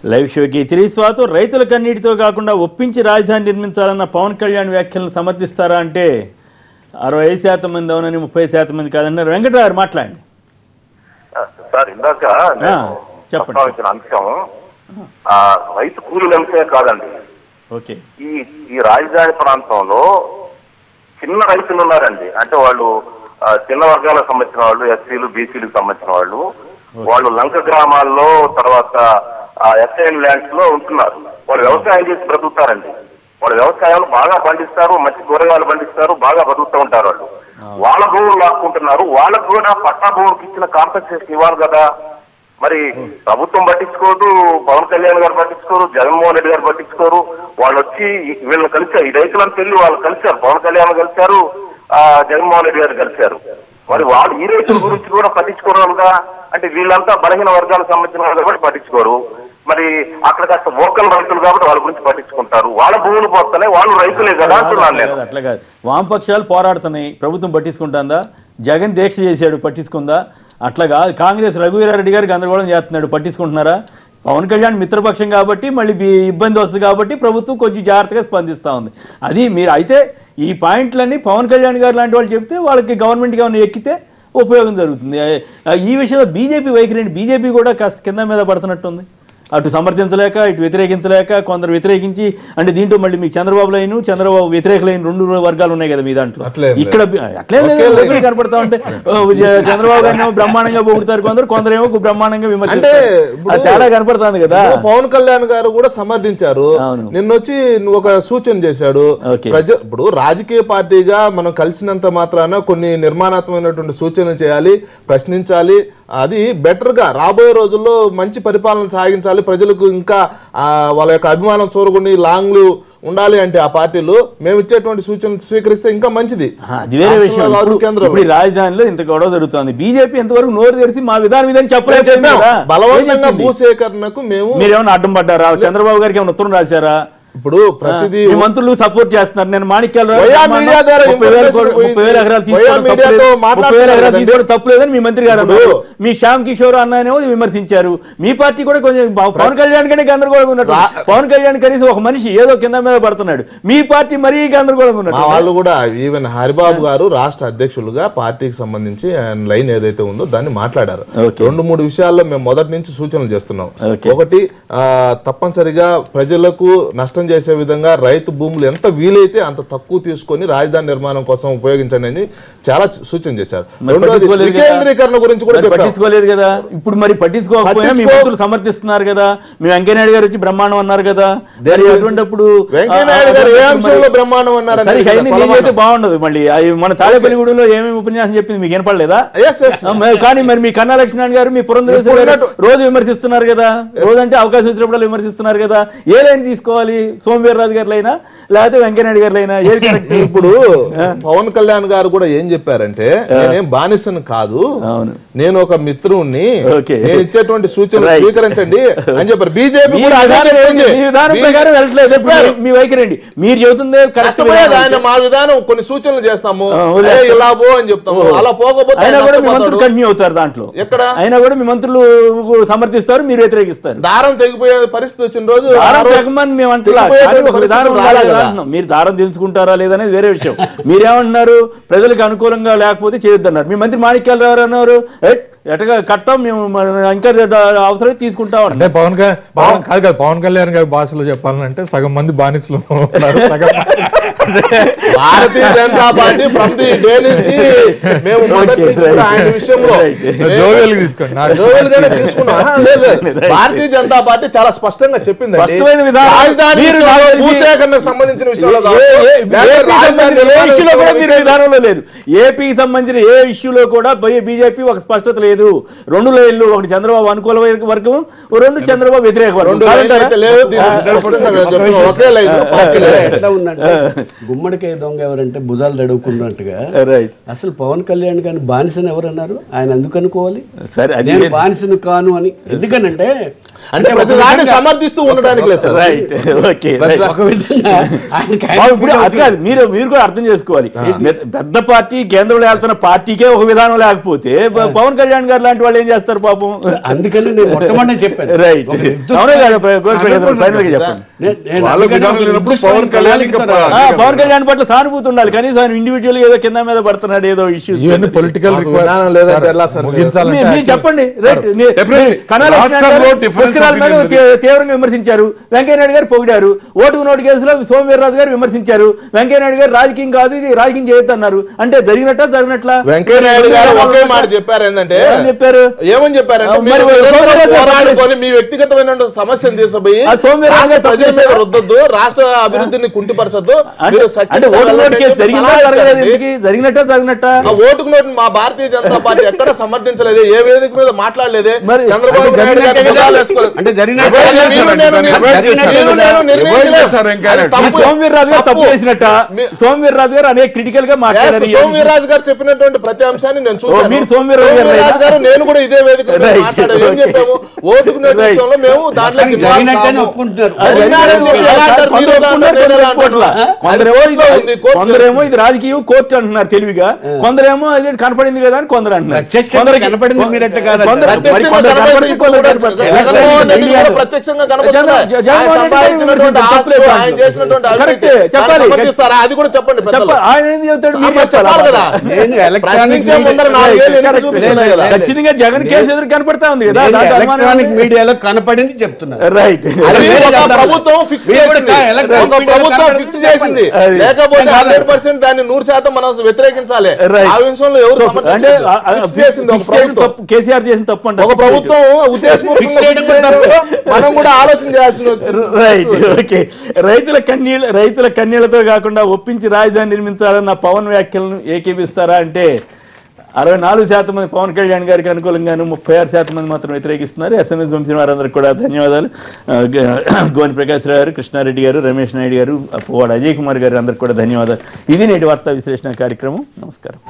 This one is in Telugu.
లైవ్ షోకి తిరిగి స్వాగతం. రైతుల కన్నీటితో కాకుండా ఒప్పించి రాజధాని నిర్మించాలన్న పవన్ కళ్యాణ్ వ్యాఖ్యలను సమర్థిస్తారా అంటే 65% మంది అవునని 30% మంది కాదన్నారు. వెంకటరావు మాట్లాడండి సార్. ఇందాక చెప్పండి అంశం రైతు కూలీలు అంతే కాదండి. ఓకే, ఈ రాజధాని ప్రాంతంలో చిన్న రైతులు ఉన్నారండి. అంటే వాళ్ళు చిన్న వర్గాలకు సంబంధించిన వాళ్ళు, ఎస్సీలు బీసీలకు సంబంధించిన వాళ్ళు లంక గ్రామాల్లో తర్వాత ఎస్ఐన్ ల్యాండ్స్ లో ఉంటున్నారు. వాళ్ళు వ్యవసాయం చేసి బ్రతుకుతారండి. వాళ్ళు వ్యవసాయాలు బాగా పండిస్తారు, మంచి కూరగాయలు పండిస్తారు, బాగా బతుకుతూ ఉంటారు. వాళ్ళ భూములు లాక్కుంటున్నారు. వాళ్ళకు కూడా పట్టా భూములకు ఇచ్చిన కాంపెన్సేషన్ ఇవ్వాలి కదా. మరి ప్రభుత్వం పట్టించుకోదు, పవన్ కళ్యాణ్ గారు పట్టించుకోరు, జగన్మోహన్ రెడ్డి గారు పట్టించుకోరు. వాళ్ళు వచ్చి వీళ్ళని కలిశారు, ఈ రైతులను పెళ్లి వాళ్ళు కలిశారు. పవన్ కళ్యాణ్ కలిశారు, జగన్మోహన్ రెడ్డి గారు కలిశారు. మరి వాళ్ళు ఈ రైతుల గురించి కూడా పట్టించుకోవాలిగా. అంటే వీళ్ళంతా బలహీన వర్గాలకు సంబంధించిన వాళ్ళు కాబట్టి పట్టించుకోరు. మరి అక్కడ కాస్త వోకల్ రైతులు కాబట్టి వాళ్ళ గురించి పట్టించుకుంటారు. వాళ్ళ భూములు పోతున్నాయి, వాళ్ళు రైతులే కదా అంటున్నాను నేను. అట్లా కాదు, వామపక్షాలు పోరాడుతున్నాయి, ప్రభుత్వం పట్టించుకుంటుందా? జగన్ దీక్ష చేశాడు, పట్టించుకుందా? అట్లాగా కాంగ్రెస్ రఘువీరారెడ్డి గారు గందరగోళం చేస్తున్నాడు, పట్టించుకుంటున్నారా? పవన్ కళ్యాణ్ మిత్రపక్షం కాబట్టి మళ్ళీ ఇబ్బంది వస్తుంది కాబట్టి ప్రభుత్వం కొంచెం జాగ్రత్తగా స్పందిస్తూ ఉంది. అది మీరు అయితే ఈ పాయింట్లన్నీ పవన్ కళ్యాణ్ గారు లాంటి వాళ్ళు చెప్తే వాళ్ళకి గవర్నమెంట్కి ఏమైనా ఎక్కితే ఉపయోగం జరుగుతుంది. ఈ విషయంలో బీజేపీ వైఖరి, బీజేపీ కూడా కాస్త కింద మీద పడుతున్నట్టుంది. అటు సమర్థించలేక ఇటు వ్యతిరేకించలేక కొందరు వ్యతిరేకించి, అంటే దీంట్లో మళ్ళీ మీకు చంద్రబాబు లైన్, చంద్రబాబు వ్యతిరేకలైన 2 వర్గాలు ఉన్నాయి కదా మీ దాంట్లో. ఇక్కడ అట్లే లేదు కనపడతా ఉంటే చంద్రబాబు గారిని బ్రహ్మాండంగా పొగుడుతారు కొందరు ఏమో బ్రహ్మాండంగా విమర్శిస్తారు. తేడా కనపడుతుంది కదా. పవన్ కళ్యాణ్ గారు కూడా సమర్థించారు. నిన్నొచ్చి ఒక సూచన చేశాడు. ఇప్పుడు రాజకీయ పార్టీగా మనం కలిసినంత మాత్రాన కొన్ని నిర్మాణాత్మకమైనటువంటి సూచనలు చేయాలి, ప్రశ్నించాలి. అది బెటర్ గా రాబోయే రోజుల్లో మంచి పరిపాలన సాగించాలి, ప్రజలకు ఇంకా వాళ్ళ యొక్క అభిమానం చూరగొని లాంగ్లు ఉండాలి అంటే ఆ పార్టీలు మేము ఇచ్చేటువంటి సూచనలు స్వీకరిస్తే ఇంకా మంచిది. అది వేరే విషయం. ఇప్పుడు రాజధానిలో ఇంత గొడవ జరుగుతుంది, బీజేపీ ఎంతవరకు నోరు తెరిచి మా విధానం ఇదని చెప్పలేదు. బలవంతంగా భూసేకరణకు మీరేమన్నా అడ్డం పడ్డారా? చంద్రబాబు గారికి ఏమైనా ఉత్తరం రాశారా? ఇప్పుడు ప్రతిదీ మంత్రులు సపోర్ట్ చేస్తున్నారు. నేను మాణిక్యాలు తప్పులేదని మీ మంత్రి గారు, మీ శ్యామ్ కిషోర్ అన్ననేమో విమర్శించారు. మీ పార్టీ కూడా కొంచెం పవన్ కళ్యాణ్ కంటే గందరగోళంగా ఉన్నట్టు. పవన్ కళ్యాణ్ కనీసం ఒక మనిషి ఏదో కింద మీద పడుతున్నాడు, మీ పార్టీ మరీ గందరగోళంగా ఉన్నట్టు. వాళ్ళు కూడా ఈవెన్ హరిబాబు గారు రాష్ట్ర అధ్యక్షులుగా పార్టీకి సంబంధించి లైన్ ఏదైతే ఉందో దాన్ని మాట్లాడారు. 2-3 విషయాల్లో మేము మొదటి నుంచి సూచనలు చేస్తున్నాం. ఒకటి, తప్పనిసరిగా ప్రజలకు నష్టం చేసే విధంగా రైతు భూములు ఎంత వీలైతే అంత తక్కువ తీసుకొని రాజధాని నిర్మాణం కోసం ఉపయోగించండి అని చాలా సూచన చేశారు. వికేంద్రీకరణ గురించి కూడా పట్టించుకోలేదు కదా. ఇప్పుడు మరి పట్టించుకోకపోయినా మీ మంత్రులు సమర్థిస్తున్నారు కదా. మీ వెంకయ్యనాయుడు గారు వచ్చి బ్రహ్మాండం అన్నారు కదా. అటువంటిప్పుడు వెంకయ్యనాయుడు గారు ఏ అంశంలో బ్రహ్మాండం అన్నారు అయితే బాగుండదు. మళ్ళీ మన తాడేపల్లిగూడెంలో ఏమేమి ఉపన్యాసం చెప్పింది మీకు వినపడలేదా? కానీ మరి మీ కన్నా లక్ష్మణ్ గారు, మీ పురంధరేశ్వరి గారు రోజు విమర్శిస్తున్నారు కదా. రోజంటే అవకాశం వచ్చినప్పుడు విమర్శిస్తున్నారు కదా. ఏ లైన్ తీసుకోవాలి? సోమవీర్రాజు గారులైనా లేకపోతే వెంకయ్యనాయుడు గారులైనా? ఇప్పుడు పవన్ కళ్యాణ్ గారు కూడా ఏం చెప్పారంటే, నేనేం బానిసను కాదు, నేను ఒక మిత్రుణ్ణి, నేను ఇచ్చేటువంటి సూచనలు స్వీకరించండి అని చెప్పారు. బీజేపీ కూడా విధానం ప్రకారం వెళ్ళట్లేదు. మీ వైఖరి మీరు చెబుతుందే కరెక్ట్. ఆయన మా విధానం కొన్ని సూచనలు చేస్తాము, ఇలా పో అని చెప్తాము. అలా పోకపోతే అయినా కూడా మీ మంత్రులు కంటిన్యూ అవుతారు దాంట్లో. ఎక్కడ అయినా కూడా మీ మంత్రులు సమర్థిస్తారు, మీరు వ్యతిరేకిస్తారు. దారం తెగిపోయే పరిస్థితి వచ్చిన రోజు మీరు దారం తెలుసుకుంటారా లేదనేది వేరే విషయం. మీరేమంటున్నారు? ప్రజలకు అనుకూలంగా లేకపోతే చేయొద్దన్నారు. మీ మంత్రి మాణిక్యాలు గారు అన్నారు, ఎటగా కట్టాం మేము, ఇంకా అవసరం తీసుకుంటాం. అంటే పవన్ కళ్యాణ్ గారి భాషలో చెప్పాలంటే సగం మంది బానిసలు ఉన్నారు, సగం Bharatiya Janata Party from the day నుంచి మేము మొదటి నుంచి కూడా ఆయన విషయంలో భారతీయ జనతా పార్టీ చాలా స్పష్టంగా చెప్పిందండి. రాజధాని భూసేకరణకు సంబంధించిన విషయంలో విధానంలో లేదు. ఏపీకి సంబంధించిన ఏ ఇష్యూలో కూడా బీజేపీ ఒక స్పష్టత లేదు. 2 లైన్లు, ఒకటి చంద్రబాబు అనుకూల వర్గం, 2 చంద్రబాబు వ్యతిరేక వర్గం. గుమ్మడికాయ దొంగ ఎవరంటే భుజాలు తడువుకున్నట్టుగా అసలు పవన్ కళ్యాణ్ గారిని బానిసను ఎవరన్నారు? ఆయన ఎందుకు అనుకోవాలి నేను బానిసను కాను అని? ఎందుకనంటే అంటే ప్రతి దాన్ని సమర్థిస్తూ ఉండడానికి లేదు సార్. Right, okay. అది కాదు, మీరు కూడా అర్థం చేసుకోవాలి. పెద్ద పార్టీ కేంద్రంలో వెళ్తున్న పార్టీకే ఒక విధానం లేకపోతే పవన్ కళ్యాణ్ గారు లాంటి వాళ్ళు ఏం చేస్తారు పాపం? అందుకని నేను మొట్టమొదటి చెప్పాను. రైట్, అవునే కాదు, ఫైనల్ గా చెప్పండి. పవన్ కళ్యాణ్ పట్ల సానుభూతి ఉండాలి, కనీసం ఆయన ఇండివిజువల్ ఏదో కింద మీద పడుతున్నాడు, ఏదో ఇష్యూ పొలిటికల్ చెప్పండి. తీవ్రంగా విమర్శించారు, వెంకయ్యనాయుడు గారు పొగిడారు. ఓటుకు నోటు కేసులో సోమవీర్రాజు గారు విమర్శించారు, వెంకయ్యనాయుడు గారు రాజకీయం కాదు ఇది రాజకీయం చేయొద్దు అన్నారు. అంటే జరిగినట్ట జరిగినట్లా? వెంకయ్యనాయుడు గారు ఒకే మాట చెప్పారు. ఏంటంటే చెప్పారు, ఏమని చెప్పారంటే మీ వ్యక్తిగతమైన సమస్యను తీసుకుపోయి ప్రజల మీద రుద్దొద్దు, రాష్ట్ర అభివృద్ధిని కుంటిపరచొద్దు. ఓటుకు నోటు మా భారతీయ జనతా పార్టీ ఎక్కడ సమర్థించలేదు, ఏ వేదిక మీద మాట్లాడలేదే. చంద్రబాబు నాయుడు గారు సోమవీర్రాజు గారు అనేక క్రిటికల్ గా మాట్లాడారు. సోమవీర్రాజు గారు చెప్పినటువంటి ప్రతి అంశాన్ని నేను చూసాను. సోమవీర్రాజు గారు నేను కూడా ఇదే వేదిక మాట్లాడారు. ఏం చెప్పాము? ఓటుకు నోటు విషయంలో మేము దాంట్లో కొందరేమో ఇది రాజకీయం కోర్టు అంటున్నారు తెలివిగా, కొందరేమో అది కనపడింది కదా అని కొందరు అంటున్నారు. అది కూడా చెప్పండి. ఆయన ఏం చెప్తాడు? ఖచ్చితంగా జగన్ కేసు ఎదురు కనపడతా ఉంది కదా, ఎలక్ట్రానిక్ మీడియాలో కనపడింది చెప్తున్నారు. రైట్, ప్రభుత్వం ఫిక్స్ చేసింది, లేకపోతే 100% దాన్ని 100% మనం వ్యతిరేకించాలి. ఆ విషయంలో ఎవరు కేసీఆర్ చేసిన తప్పు అంటే ఒక ప్రభుత్వం ఉద్దేశపూర్వకంగా మనం కూడా ఆలోచన చేయాల్సి వస్తుంది. Right, okay. రైతుల కన్నీళ్లతో కాకుండా ఒప్పించి రాజధాని నిర్మించాలన్న పవన్ వ్యాఖ్యలను ఏకీపిస్తారా అంటే 64% మంది పవన్ కళ్యాణ్ గారికి అనుకూలంగాను, 36% మంది మాత్రం వ్యతిరేకిస్తున్నారు. SMS పంపిన వారందరికీ కూడా ధన్యవాదాలు. గోని ప్రకాశ్ రావు గారు, కృష్ణారెడ్డి గారు, రమేష్ నాయుడు గారు, పువ్వాడ అజయ్ కుమార్ గారు అందరికీ కూడా ధన్యవాదాలు. ఇది నేటి వార్తా విశ్లేషణ కార్యక్రమం. నమస్కారం.